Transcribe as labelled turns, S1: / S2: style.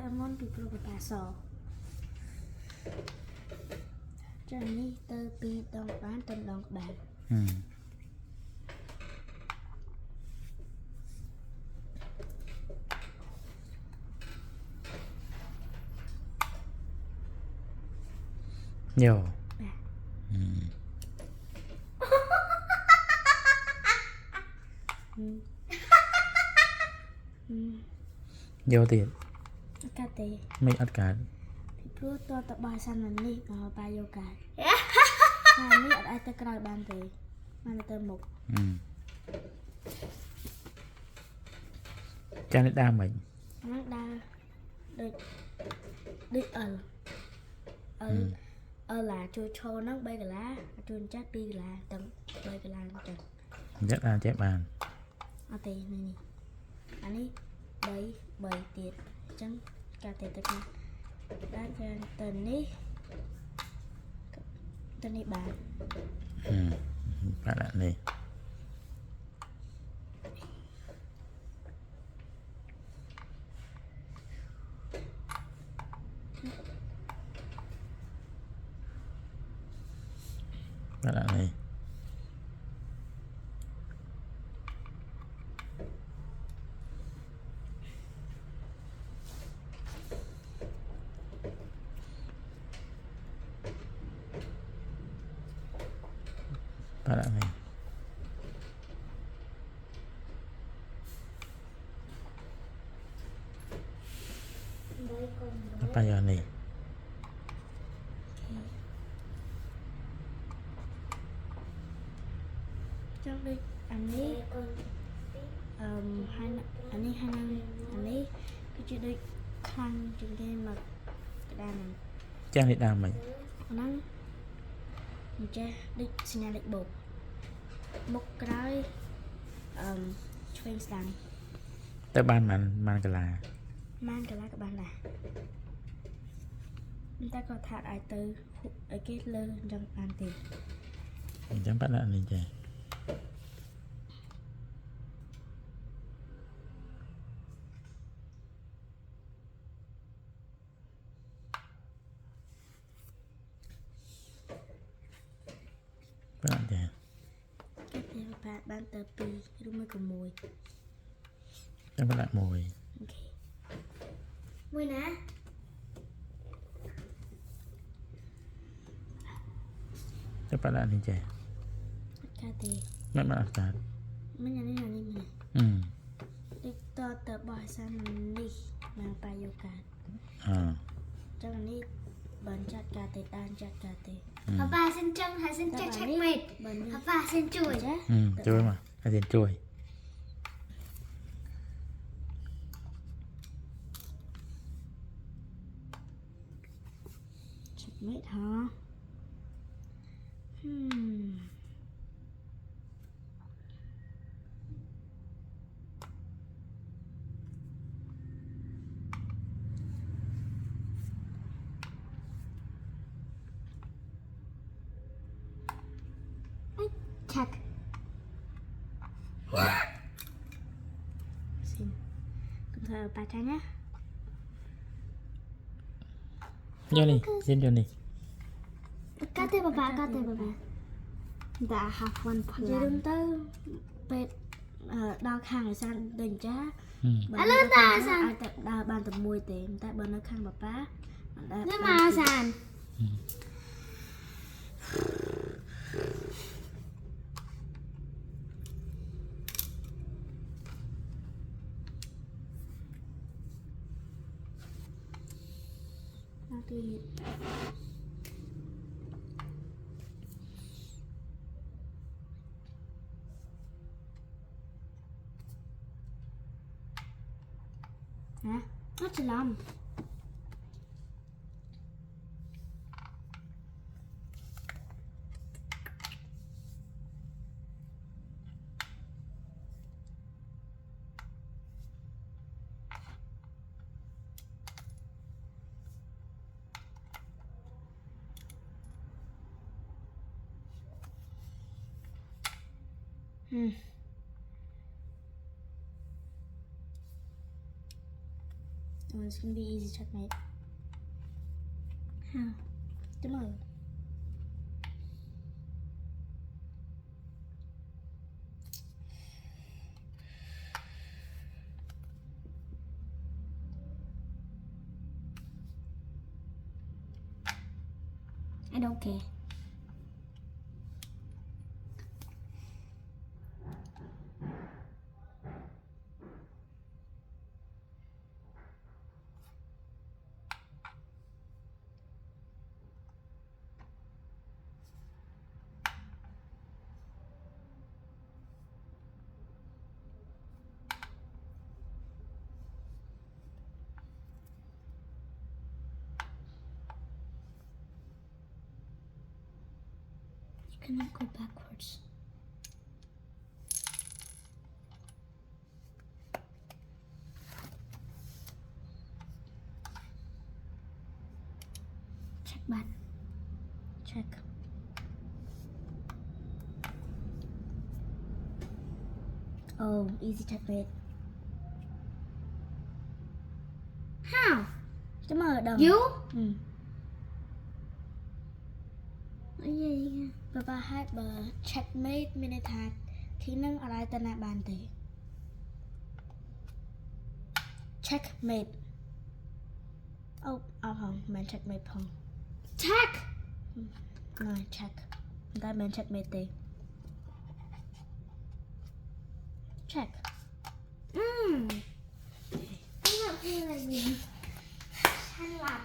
S1: món bị pro bà sò cho ní tơ pi đồng bán tân đồng bàn
S2: nhiều nhiều tiền
S1: cá tê
S2: mấy ăn cả
S1: bị pro to tập bài san là ní bài yoga hai ní ở ai tơ cài bàn tê mà tơ một
S2: cha nó đa mình
S1: nó đa được ở là chui trâu nó bay cái lá chui chắc đi là tầm bay cái lá tầm
S2: rất là chép bàn
S1: ở tê này anh ấy bảy tiệt chẳng cả tiệt tật đã cho tần ní bàn
S2: bạn bạn này bạn bạn này bạn bạn này apa ya nih
S1: trong đây anh ấy hai năm anh ấy cái chuyện đây khăn chuyện đây mà cái đàn này
S2: cha này đa mình
S1: nó mình che đi xin nhà lịch bột một cái chuyên sẵn
S2: tới ban man cái là
S1: mang cái lá các bạn là chúng ta có thả đại từ ở cái lơ trong bàn tiền
S2: chẳng bắt lại này cha bạn cha
S1: cái tiền bạn tờ pi lúc mới cùng mùi
S2: chẳng bắt lại mùi
S1: ok mùi nè
S2: chẳng bắt lại này cha
S1: cái tiền
S2: mẹ bạn cả
S1: mấy nhà này là đi này đi to tờ bò sang đi mà bài yoga cho nên đi bẩn chặt cả tiền đan chặt cả tiền
S3: Papa xin trông hay xin chắc chắc mệt. Papa xin chuối.
S2: chuối mà hay xin chuối
S1: chặt mệt hả
S3: Chắc.
S1: xin cùng thờ bà cha nhé
S2: Johnny xin Johnny
S3: Kate Papa. Đã học one
S1: giờ
S3: plan.
S1: đúng tới bệt đau khang sang đỉnh chá
S3: Alo ta san.
S1: ai tập đau bàn tập mùi tiền tại bên nó khang bà bá
S3: Nhưng mà san.
S1: nó thì hả nó chỉ làm it's gonna be easy checkmate.
S3: How?
S1: Tomorrow.
S3: I don't care. You cannot go backwards. Check button.
S1: Check. Oh, easy checkmate.
S3: How?
S1: Tomorrow đâu?
S3: You?
S1: Ừ.
S3: Cái gì kìa?
S1: បើបាហេតុបើ checkmate មានន័យថាធីនឹងអត់អាចទៅណាបានទេ checkmate អូអត់ផងមិន checkmate ផង
S3: Check.
S1: ណា check តែមិន checkmate ទេ check
S3: I'm not feeling like you. ฉลาด